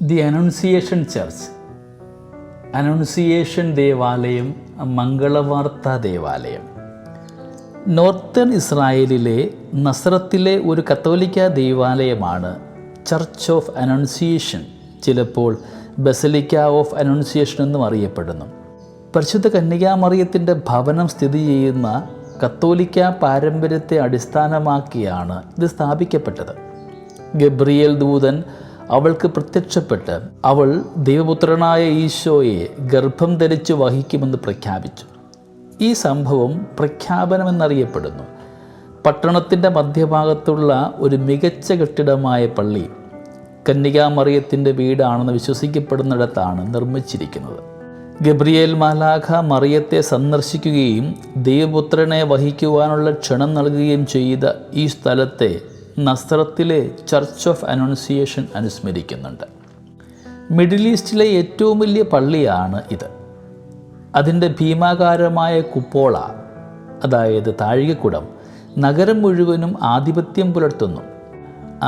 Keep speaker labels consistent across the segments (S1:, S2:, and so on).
S1: The annunciation church, annunciation ദേവാലയം, മംഗളവാർത്ത ദേവാലയം. Northern ഇസ്രായേലിലെ നസ്രത്തിലെ ഒരു കത്തോലിക്ക ദേവാലയമാണ് ചർച്ച് ഓഫ് അനൗൺസിയേഷൻ, ചിലപ്പോൾ ബസലിക്ക ഓഫ് അനൗൺസിയേഷൻ എന്നും അറിയപ്പെടുന്നു. പരിശുദ്ധ കന്യകാമറിയത്തിൻ്റെ ഭവനം സ്ഥിതി ചെയ്യുന്ന കത്തോലിക്ക പാരമ്പര്യത്തെ അടിസ്ഥാനമാക്കിയാണ് ഇത് സ്ഥാപിക്കപ്പെട്ടത്. ഗബ്രിയേൽ ദൂതൻ അവൾക്ക് പ്രത്യക്ഷപ്പെട്ട് അവൾ ദൈവപുത്രനായ ഈശോയെ ഗർഭം ധരിച്ച് വഹിക്കുമെന്ന് പ്രഖ്യാപിച്ചു. ഈ സംഭവം പ്രഖ്യാപനമെന്നറിയപ്പെടുന്നു. പട്ടണത്തിൻ്റെ മധ്യഭാഗത്തുള്ള ഒരു മികച്ച കെട്ടിടമായ പള്ളി കന്യകാമറിയത്തിൻ്റെ വീടാണെന്ന് വിശ്വസിക്കപ്പെടുന്നിടത്താണ് നിർമ്മിച്ചിരിക്കുന്നത്. ഗബ്രിയേൽ മാലാഖ മറിയത്തെ സന്ദർശിക്കുകയും ദൈവപുത്രനെ വഹിക്കുവാനുള്ള ക്ഷണം നൽകുകയും ചെയ്ത ഈ സ്ഥലത്തെ നസ്രത്തിലെ ചർച്ച് ഓഫ് അനൗൺസിയേഷൻ അനുസ്മരിക്കുന്നുണ്ട്. മിഡിൽ ഈസ്റ്റിലെ ഏറ്റവും വലിയ പള്ളിയാണ് ഇത്. അതിൻ്റെ ഭീമാകാരമായ കുപ്പോള, അതായത് താഴികക്കുടം, നഗരം മുഴുവനും ആധിപത്യം പുലർത്തുന്നു.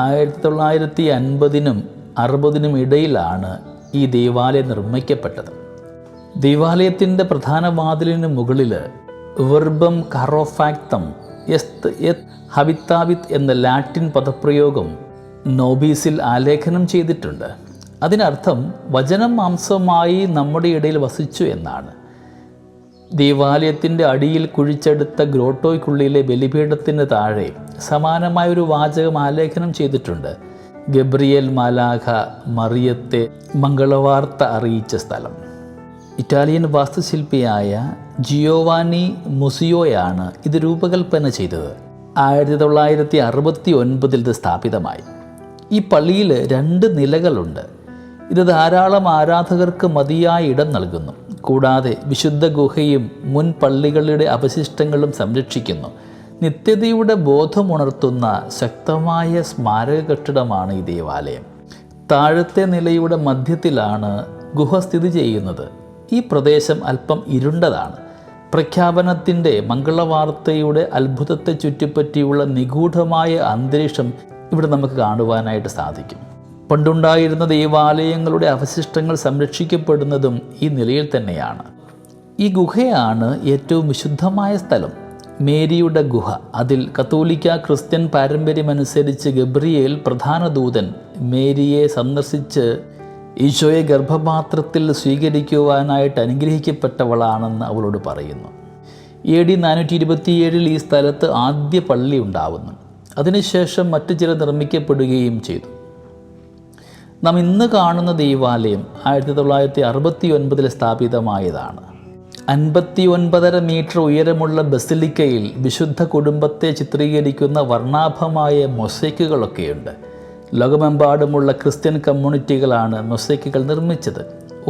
S1: 1950-നും 60-നും ഇടയിലാണ് ഈ ദേവാലയം നിർമ്മിക്കപ്പെട്ടത്. ദേവാലയത്തിൻ്റെ പ്രധാന വാതിലിന് മുകളിൽ വെർബം കറോഫാക്തം എസ്ത് എത് ഹബിത്താവിത് എന്ന ലാറ്റിൻ പദപ്രയോഗം നോബീസിൽ ആലേഖനം ചെയ്തിട്ടുണ്ട്. അതിനർത്ഥം വചനം മാംസമായി നമ്മുടെ ഇടയിൽ വസിച്ചു എന്നാണ്. ദേവാലയത്തിൻ്റെ അടിയിൽ കുഴിച്ചെടുത്ത ഗ്രോട്ടോയ്ക്കുള്ളിലെ ബലിപീഠത്തിന് താഴെ സമാനമായൊരു വാചകം ആലേഖനം ചെയ്തിട്ടുണ്ട്: ഗബ്രിയേൽ മാലാഖ മറിയത്തെ മംഗളവാർത്ത അറിയിച്ച സ്ഥലം. ഇറ്റാലിയൻ വാസ്തുശില്പിയായ ജിയോവാനി മുസിയോയാണ് ഇത് രൂപകൽപ്പന ചെയ്തത്. 1969 ഇത് സ്ഥാപിതമായി. ഈ പള്ളിയിൽ 2 നിലകളുണ്ട്. ഇത് ധാരാളം ആരാധകർക്ക് മതിയായ ഇടം നൽകുന്നു. കൂടാതെ വിശുദ്ധ ഗുഹയും മുൻ പള്ളികളുടെ അവശിഷ്ടങ്ങളും സംരക്ഷിക്കുന്നു. നിത്യതയുടെ ബോധമുണർത്തുന്ന ശക്തമായ സ്മാരക കെട്ടിടമാണ് ഈ ദേവാലയം. താഴത്തെ നിലയുടെ മധ്യത്തിലാണ് ഗുഹ സ്ഥിതി ചെയ്യുന്നത്. ഈ പ്രദേശം അല്പം ഇരുണ്ടതാണ്. പ്രഖ്യാപനത്തിൻ്റെ മംഗളവാർത്തയുടെ അത്ഭുതത്തെ ചുറ്റിപ്പറ്റിയുള്ള നിഗൂഢമായ അന്തരീക്ഷം ഇവിടെ നമുക്ക് കാണുവാനായിട്ട് സാധിക്കും. പണ്ടുണ്ടായിരുന്ന ദേവാലയങ്ങളുടെ അവശിഷ്ടങ്ങൾ സംരക്ഷിക്കപ്പെടുന്നതും ഈ നിലയിൽ തന്നെയാണ്. ഈ ഗുഹയാണ് ഏറ്റവും വിശുദ്ധമായ സ്ഥലം, മേരിയുടെ ഗുഹ. അതിൽ കത്തോലിക്ക ക്രിസ്ത്യൻ പാരമ്പര്യമനുസരിച്ച് ഗബ്രിയേൽ പ്രധാന ദൂതൻ മേരിയെ സന്ദർശിച്ച് ഈശോയെ ഗർഭപാത്രത്തിൽ സ്വീകരിക്കുവാനായിട്ട് അനുഗ്രഹിക്കപ്പെട്ടവളാണെന്ന് അവളോട് പറയുന്നു. AD 427 ഈ സ്ഥലത്ത് ആദ്യ പള്ളി ഉണ്ടാവുന്നു. അതിനുശേഷം മറ്റു ചില നിർമ്മിക്കപ്പെടുകയും ചെയ്തു. നാം ഇന്ന് കാണുന്ന ദേവാലയം 1969 സ്ഥാപിതമായതാണ്. 59.5 മീറ്റർ ഉയരമുള്ള ബസിലിക്കയിൽ വിശുദ്ധ കുടുംബത്തെ ചിത്രീകരിക്കുന്ന വർണ്ണാഭമായ മൊസൈക്കുകളൊക്കെയുണ്ട്. ലോകമെമ്പാടുമുള്ള ക്രിസ്ത്യൻ കമ്മ്യൂണിറ്റികളാണ് മൊസൈക്കുകൾ നിർമ്മിച്ചത്.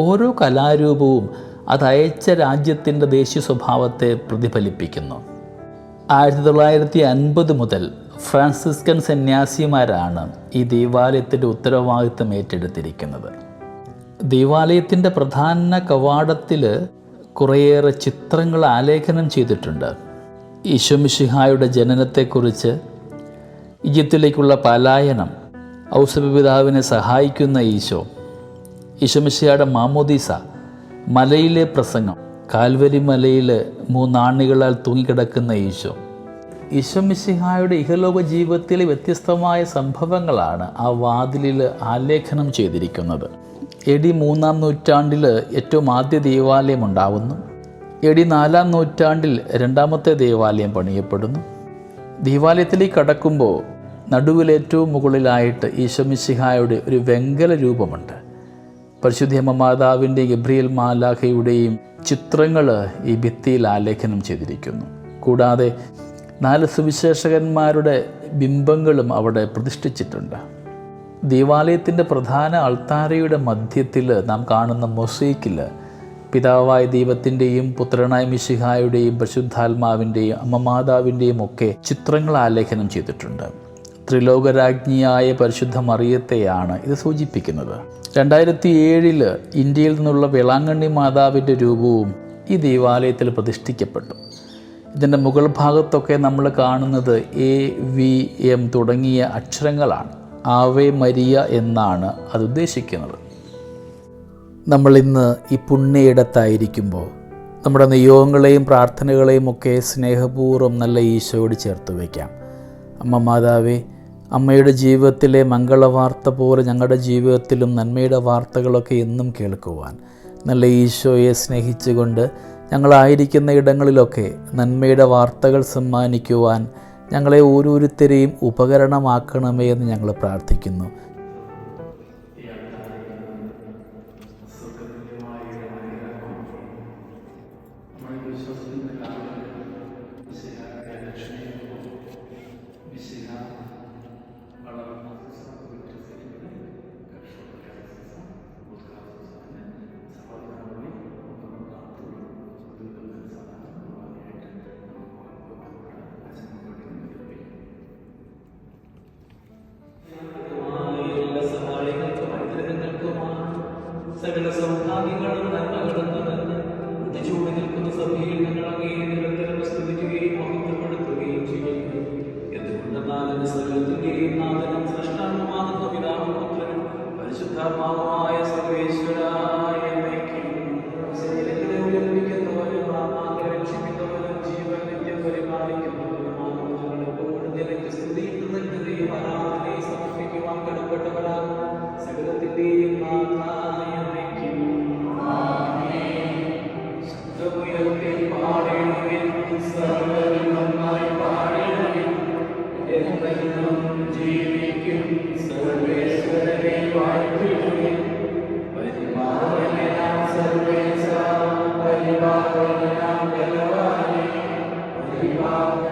S1: ഓരോ കലാരൂപവും അത് അയച്ച രാജ്യത്തിൻ്റെ ദേശീയ സ്വഭാവത്തെ പ്രതിഫലിപ്പിക്കുന്നു. 1950 മുതൽ ഫ്രാൻസിസ്കൻ സന്യാസിമാരാണ് ഈ ദേവാലയത്തിൻ്റെ ഉത്തരവാദിത്തം ഏറ്റെടുത്തിരിക്കുന്നത്. ദേവാലയത്തിൻ്റെ പ്രധാന കവാടത്തിൽ കുറേയേറെ ചിത്രങ്ങൾ ആലേഖനം ചെയ്തിട്ടുണ്ട്. ഈശോമിശിഹായുടെ ജനനത്തെക്കുറിച്ച്, ഈജിപ്തിലേക്കുള്ള പലായനം, ഔസേപ്പ് സഹായിക്കുന്ന ഈശോ, ഈശോമിശിഹായുടെ മാമോദീസ, മലയിലെ പ്രസംഗം, കാൽവരി മലയിൽ 3 ആണികളാൽ തൂങ്ങിക്കിടക്കുന്ന ഈശോ. ഈശോമിശിഹായുടെ ഇഹലോക ജീവിതത്തിലെ വ്യത്യസ്തമായ സംഭവങ്ങളാണ് ആ വാതിലിൽ ആലേഖനം ചെയ്തിരിക്കുന്നത്. AD 3-ാം നൂറ്റാണ്ടിൽ ഏറ്റവും ആദ്യ ദേവാലയം ഉണ്ടാവുന്നു. AD 4-ാം നൂറ്റാണ്ടിൽ 2ാമത്തെ ദേവാലയം പണിയപ്പെടുന്നു. ദേവാലയത്തിലേക്ക് കടക്കുമ്പോൾ നടുവിൽ ഏറ്റവും മുകളിലായിട്ട് ഈശോമിശിഹായുടെ ഒരു വെങ്കല രൂപമുണ്ട്. പരിശുദ്ധ മാതാവിൻ്റെയും ഗബ്രിയേൽ മാലാഖയുടെയും ചിത്രങ്ങൾ ഈ ഭിത്തിയിൽ ആലേഖനം ചെയ്തിരിക്കുന്നു. കൂടാതെ 4 സുവിശേഷകന്മാരുടെ ബിംബങ്ങളും അവിടെ പ്രതിഷ്ഠിച്ചിട്ടുണ്ട്. ദേവാലയത്തിൻ്റെ പ്രധാന അൾത്താരയുടെ മധ്യത്തിൽ നാം കാണുന്ന മൊസൈക്കിൽ പിതാവായ ദൈവത്തിൻ്റെയും പുത്രനായ മിശിഹായുടെയും പരിശുദ്ധാത്മാവിൻ്റെയും അമ്മ മാതാവിൻ്റെയും ഒക്കെ ചിത്രങ്ങൾ ആലേഖനം ചെയ്തിട്ടുണ്ട്. ത്രിലോകരാജ്ഞിയായ പരിശുദ്ധ മറിയത്തെയാണ് ഇത് സൂചിപ്പിക്കുന്നത്. 2007 ഇന്ത്യയിൽ നിന്നുള്ള വേളാങ്കണ്ണി മാതാവിൻ്റെ രൂപവും ഈ ദേവാലയത്തിൽ പ്രതിഷ്ഠിക്കപ്പെട്ടു. ഇതിൻ്റെ മുകൾ ഭാഗത്തൊക്കെ നമ്മൾ കാണുന്നത് AVM തുടങ്ങിയ അക്ഷരങ്ങളാണ്. ആവേ മരിയ എന്നാണ് അത് ഉദ്ദേശിക്കുന്നത്. നമ്മളിന്ന് ഈ പുണ്യയിടത്തായിരിക്കുമ്പോൾ നമ്മുടെ നിയോഗങ്ങളെയും പ്രാർത്ഥനകളെയും ഒക്കെ സ്നേഹപൂർവ്വം നല്ല ഈശോയോട് ചേർത്ത് വയ്ക്കാം. അമ്മ മാതാവേ, അമ്മയുടെ ജീവിതത്തിലെ മംഗളവാർത്ത പോലെ ഞങ്ങളുടെ ജീവിതത്തിലും നന്മയുടെ വാർത്തകളൊക്കെ എന്നും കേൾക്കുവാൻ, നല്ല ഈശോയെ സ്നേഹിച്ചുകൊണ്ട് ഞങ്ങളായിരിക്കുന്ന ഇടങ്ങളിലൊക്കെ നന്മയുടെ വാർത്തകൾ സമ്മാനിക്കുവാൻ ഞങ്ങളെ ഓരോരുത്തരെയും ഉപകരണമാക്കണമേ എന്ന് ഞങ്ങൾ പ്രാർത്ഥിക്കുന്നു.
S2: സകല സൗഭാഗ്യങ്ങളും നന്മകളും നിറഞ്ഞ് ഉദിച്ചുകൂടി നിൽക്കുന്ന സഭയിൽ ഞങ്ങൾ അങ്ങേ നിരന്തരം സ്തുതിക്കുകയും മഹത്വപ്പെടുത്തുകയും ചെയ്യുന്നു. എന്തുകൊണ്ടെന്നാൽ എന്റെ സകലത്തിന്റെയും നാഥനും സൃഷ്ടാവുമാകുന്ന പിതാവും പുത്രനും പരിശുദ്ധാത്മാവുമായ സർവേശ്വരായ ശരീരങ്ങളെ ഉയർപ്പിക്കുന്നവരും ആത്മാക്കളെ രക്ഷിക്കുന്നവരും ജീവൻ നിത്യം പരിപാലിക്കുന്നവരുമാകുന്നു. ഞങ്ങൾ എപ്പോഴും നിനക്ക് സ്തുതിയും കൃതജ്ഞതയും ആരാധനയും സമർപ്പിക്കുവാൻ കടപ്പെട്ടവരാകും. സകലത്തിന്റെയും നാഥായ ജീവിക്കും സർവേശ്വരനെ വാഴ്ത്തിടുവിൻ. പരിപാലനാം സർവേശ, പരിപാലനാം ബലവാനേ, പരിപാലന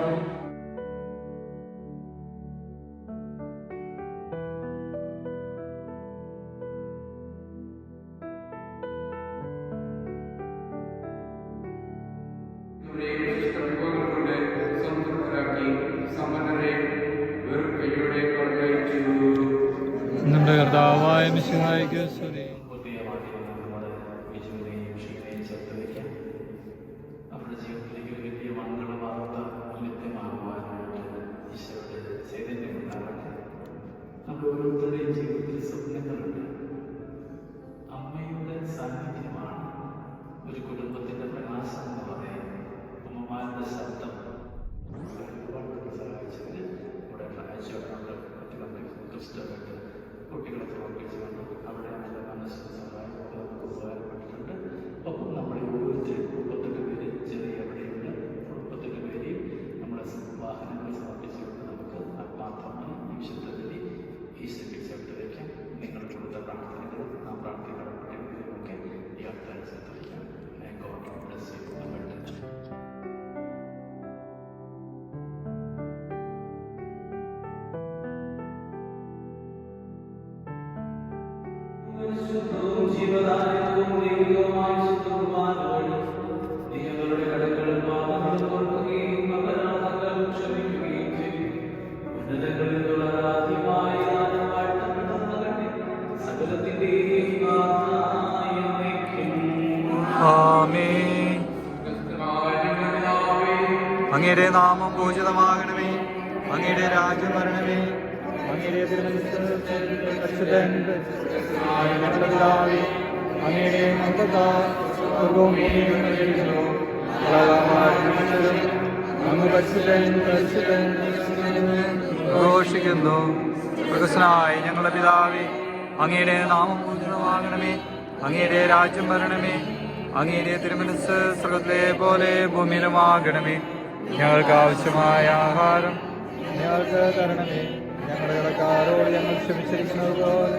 S3: നമ്മുടെ കർത്താവായ മിശിഹായിക്ക് സ്തുതി.
S2: അവരുടെ ജീവിതത്തിലേക്ക് ഒരു വലിയ മംഗളവാർത്ത ലഭ്യമാകുവാനായിട്ട് ഈശോയുടെ ചൈതന്യമുണ്ടാകട്ടെ. നമ്മുടെ ഓരോരുത്തരുടെയും ജീവിതത്തിൽ സ്വപ്നങ്ങളുണ്ട്. അമ്മയുടെ സാന്നിധ്യമാണ് ഒരു കുടുംബത്തിന്റെ പ്രകാശം എന്ന് പറയുന്നത്. അമ്മമാരുടെ ശബ്ദം സഹായിച്ചതിന് ഇവിടെ സഹായിച്ചുകൊണ്ട് ക്രിസ്റ്റോട്ട് കുട്ടികളെ പ്രവർത്തിച്ചുകൊണ്ട് അവിടെ നല്ല മനസ്സിന് സഹായം ഉപകാരപ്പെട്ടിട്ടുണ്ട്. ഒപ്പം നമ്മുടെ ഓരോരുത്തരും 38 പേര് ചെറിയ എവിടെയുണ്ട്. 38 പേരെയും നമ്മുടെ വാഹനങ്ങൾ സമർപ്പിച്ചുകൊണ്ട് നമുക്ക് ആത്മാർത്ഥമായി വിശുദ്ധതയിൽ ഈശോയ്ക്ക് ചേർത്ത് വയ്ക്കാം. നിങ്ങൾ കൊടുത്ത പ്രാർത്ഥനകളും നാം പ്രാർത്ഥിക്കപ്പെട്ടവരുമൊക്കെ ഈ അർത്ഥം ചേർത്ത് വയ്ക്കാം. ജീവദായകവും ദൈവികവുമായ ശുദ്ധകുമാരനോട് നിങ്ങളുടെ കടങ്ങളും പാപങ്ങളും കൊടുക്കുകയും അപരാധങ്ങൾ ക്ഷമിക്കുകയും ചെയ്യും. ഉന്നതങ്ങളിൽ നിന്നുള്ള ആരാധ്യമായ വാഴ്ത്തപ്പെട്ടതാകട്ടെ. സകലത്തിന്റെയും നാഥായ വയ്ക്കും.
S3: ആമേൻ. അങ്ങയുടെ നാമം പൂജിതമാകണമേ. അങ്ങയുടെ രാജ്യം വരണമേ. അങ്ങയുടെ തിരുമനസ്സ് അങ്ങയുടെ സ്വർഗവും ഭൂമിയും നൽകിയിരിക്കുന്നു. അങ്ങ് ഘോഷിക്കുന്നു. പ്രകൃതനായ ഞങ്ങളുടെ പിതാവേ, അങ്ങയുടെ നാമം പൂജിതമാകണമേ. അങ്ങയുടെ രാജ്യം വരണമേ. അങ്ങയുടെ തിരുമനസ്സ് സ്വർഗ്ഗത്തിലെ പോലെ ഭൂമിയിലുമാകണമേ. ഞങ്ങൾക്ക് ആവശ്യമായ ആഹാരം ഞങ്ങൾക്ക് തരണമേ. ഞങ്ങളുടെ കടക്കാരോട് ഞങ്ങൾ ക്ഷമിച്ചിരിക്കുന്നത് പോലെ